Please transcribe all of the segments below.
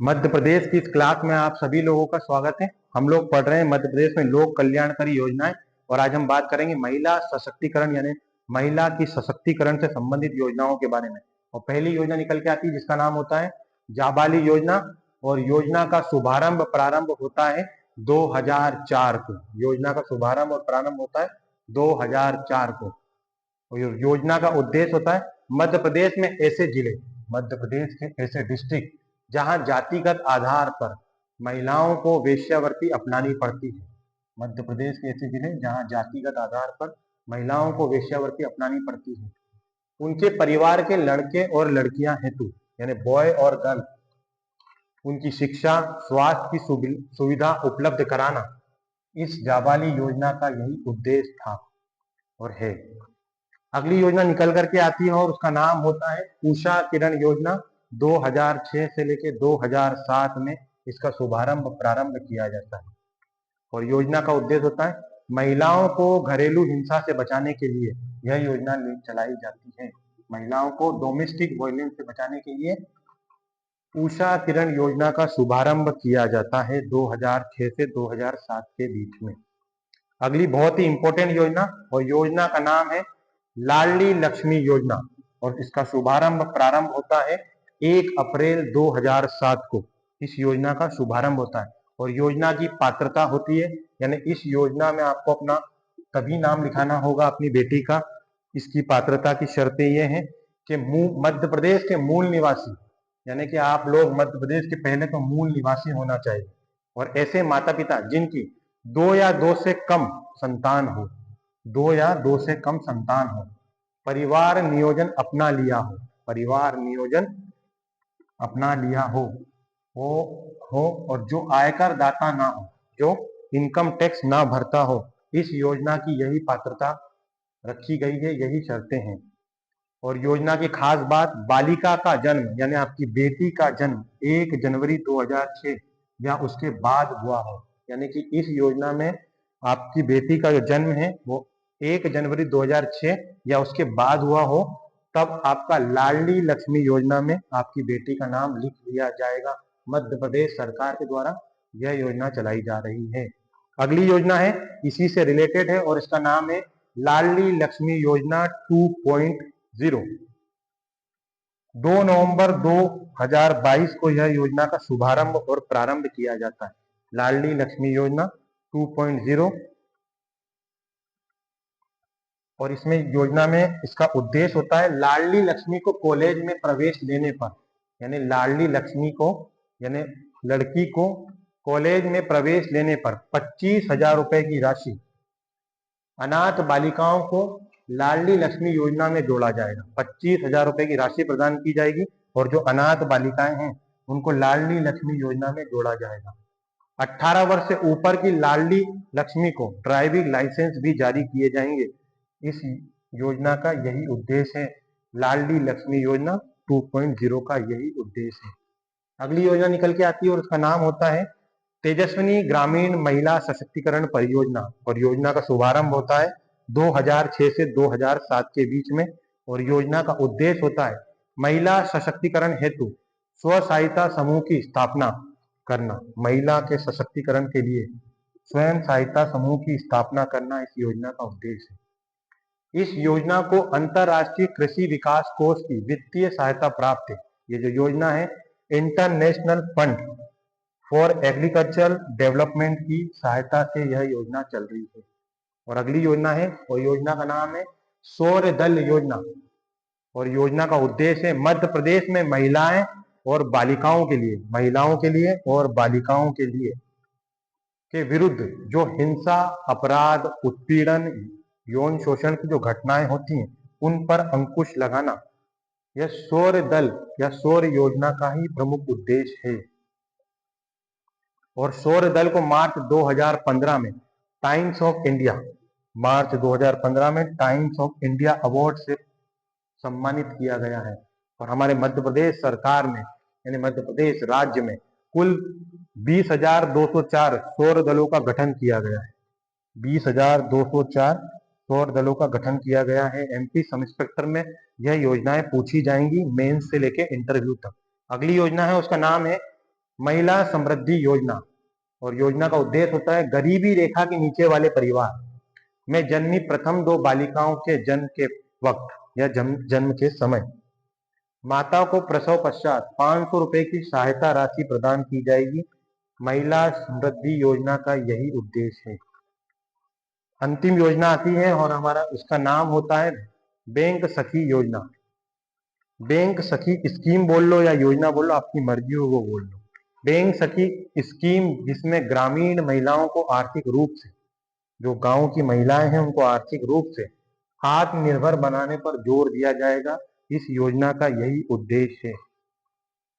मध्य प्रदेश की इस क्लास में आप सभी लोगों का स्वागत है। हम लोग पढ़ रहे हैं मध्य प्रदेश में लोक कल्याणकारी योजनाएं और आज हम बात करेंगे महिला सशक्तिकरण यानी महिला की सशक्तिकरण से संबंधित योजनाओं के बारे में। और पहली योजना निकल के आती है जिसका नाम होता है जाबाली योजना और योजना का शुभारंभ प्रारंभ होता है 2004 को। योजना का शुभारंभ और प्रारंभ होता है 2004 को। और योजना का उद्देश्य होता है मध्य प्रदेश में ऐसे जिले, मध्य प्रदेश के ऐसे डिस्ट्रिक्ट जहां जातिगत आधार पर महिलाओं को वेश्यावृत्ति अपनानी पड़ती है। मध्य प्रदेश के ऐसे जिले जहां जातिगत आधार पर महिलाओं को वेश्यावृत्ति अपनानी पड़ती है, उनके परिवार के लड़के और लड़कियां हेतु यानी बॉय और गर्ल उनकी शिक्षा स्वास्थ्य की सुविधा उपलब्ध कराना इस जाबाली योजना का यही उद्देश्य था और है। अगली योजना निकल करके आती है और उसका नाम होता है उषा किरण योजना। 2006 से लेके 2007 में इसका शुभारंभ प्रारंभ किया जाता है और योजना का उद्देश्य होता है महिलाओं को घरेलू हिंसा से बचाने के लिए यह योजना चलाई जाती है। महिलाओं को डोमेस्टिक वायलेंस से बचाने के लिए उषा किरण योजना का शुभारंभ किया जाता है 2006 से 2007 के बीच में। अगली बहुत ही इंपॉर्टेंट योजना और योजना का नाम है लाडली लक्ष्मी योजना और इसका शुभारंभ प्रारंभ होता है 1 अप्रैल 2007 को। इस योजना का शुभारंभ होता है और योजना की पात्रता होती है यानी इस योजना में आपको अपना तभी नाम लिखाना होगा अपनी बेटी का। इसकी पात्रता की शर्तें ये हैं कि मध्य प्रदेश के मूल निवासी यानी कि आप लोग मध्य प्रदेश के पहले तो मूल निवासी होना चाहिए और ऐसे माता पिता जिनकी 2 या 2 से कम संतान हो, 2 या 2 से कम संतान हो, परिवार नियोजन अपना लिया हो, परिवार नियोजन अपना लिया हो और जो आयकर दाता ना हो, जो इनकम टैक्स ना भरता हो। इस योजना की यही पात्रता रखी गई है, यही शर्तें हैं। और योजना की खास बात, बालिका का जन्म यानी आपकी बेटी का जन्म 1 जनवरी 2006 या उसके बाद हुआ हो, यानी कि इस योजना में आपकी बेटी का जो जन्म है वो 1 जनवरी 2006 या उसके बाद हुआ हो, तब आपका लाडली लक्ष्मी योजना में आपकी बेटी का नाम लिख लिया जाएगा। मध्य प्रदेश सरकार के द्वारा यह योजना चलाई जा रही है। अगली योजना है इसी से रिलेटेड है और इसका नाम है लाडली लक्ष्मी योजना 2.0। 2 नवंबर 2022 को यह योजना का शुभारंभ और प्रारंभ किया जाता है। लाडली लक्ष्मी योजना 2.0 और इसमें योजना में इसका उद्देश्य होता है लाडली लक्ष्मी को कॉलेज में प्रवेश लेने पर यानी लाडली लक्ष्मी को यानी लड़की को कॉलेज में प्रवेश लेने पर 25,000 रुपए की राशि अनाथ बालिकाओं को लाडली लक्ष्मी योजना में जोड़ा जाएगा। 25,000 रुपए की राशि प्रदान की जाएगी और जो अनाथ बालिकाएं हैं उनको लाडली लक्ष्मी योजना में जोड़ा जाएगा। 18 वर्ष से ऊपर की लाडली लक्ष्मी को ड्राइविंग लाइसेंस भी जारी किए जाएंगे। इस योजना का यही उद्देश्य है। लाडली लक्ष्मी योजना 2.0 का यही उद्देश्य है। अगली योजना निकल के आती है और उसका नाम होता है तेजस्विनी ग्रामीण महिला सशक्तिकरण परियोजना और योजना का शुभारंभ होता है 2006 से 2007 के बीच में और योजना का उद्देश्य होता है महिला सशक्तिकरण हेतु स्व सहायता समूह की स्थापना करना। महिला के सशक्तिकरण के लिए स्वयं सहायता समूह की स्थापना करना इस योजना का उद्देश्य है। इस योजना को अंतरराष्ट्रीय कृषि विकास कोष की वित्तीय सहायता प्राप्त है। ये जो योजना है international fund for agricultural development की सहायता से यह योजना चल रही है। और अगली योजना है और योजना का नाम है सौर दल योजना और योजना का उद्देश्य है मध्य प्रदेश में महिलाएं और बालिकाओं के लिए, महिलाओं के लिए और बालिकाओं के लिए के विरुद्ध जो हिंसा, अपराध, उत्पीड़न, यौन शोषण की जो घटनाएं होती हैं उन पर अंकुश लगाना यह सौर दल या सौर योजना का ही प्रमुख उद्देश्य है। और सौर दल को मार्च 2015 में टाइम्स ऑफ इंडिया, मार्च 2015 में टाइम्स ऑफ इंडिया अवार्ड से सम्मानित किया गया है। और हमारे मध्य प्रदेश सरकार में यानी मध्य प्रदेश राज्य में कुल 20,204 सौर दलों का गठन किया गया है। 20,204 सौर दलों का गठन किया गया है। एमपी सब इंस्पेक्टर में यह योजनाएं पूछी जाएंगी मेंस से लेके इंटरव्यू तक। अगली योजना है उसका नाम है महिला समृद्धि योजना, और योजना का उद्देश्य होता है गरीबी रेखा के नीचे वाले परिवार में जन्मी प्रथम 2 बालिकाओं के जन्म के वक्त या जन्म के समय माता को प्रसव पश्चात 500 रुपए की सहायता राशि प्रदान की जाएगी। महिला समृद्धि योजना का यही उद्देश्य है। अंतिम योजना आती है और हमारा उसका नाम होता है बैंक सखी योजना। बैंक सखी स्कीम बोल लो या योजना बोल लो, आपकी मर्जी हो वो बोल लो। बैंक सखी स्कीम जिसमें ग्रामीण महिलाओं को आर्थिक रूप से, जो गांव की महिलाएं हैं उनको आर्थिक रूप से आत्मनिर्भर बनाने पर जोर दिया जाएगा। इस योजना का यही उद्देश्य है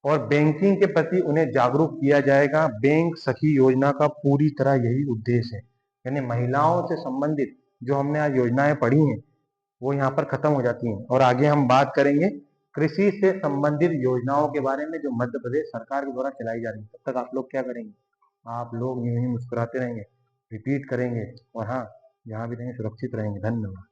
और बैंकिंग के प्रति उन्हें जागरूक किया जाएगा। बैंक सखी योजना का पूरी तरह यही उद्देश्य है। यानी महिलाओं से संबंधित जो हमने आज योजनाएं पढ़ी हैं वो यहाँ पर खत्म हो जाती हैं और आगे हम बात करेंगे कृषि से संबंधित योजनाओं के बारे में जो मध्य प्रदेश सरकार के द्वारा चलाई जा रही है। तब तक आप लोग क्या करेंगे? आप लोग यूं ही मुस्कुराते रहेंगे, रिपीट करेंगे और हाँ, जहाँ भी रहेंगे सुरक्षित रहेंगे। धन्यवाद।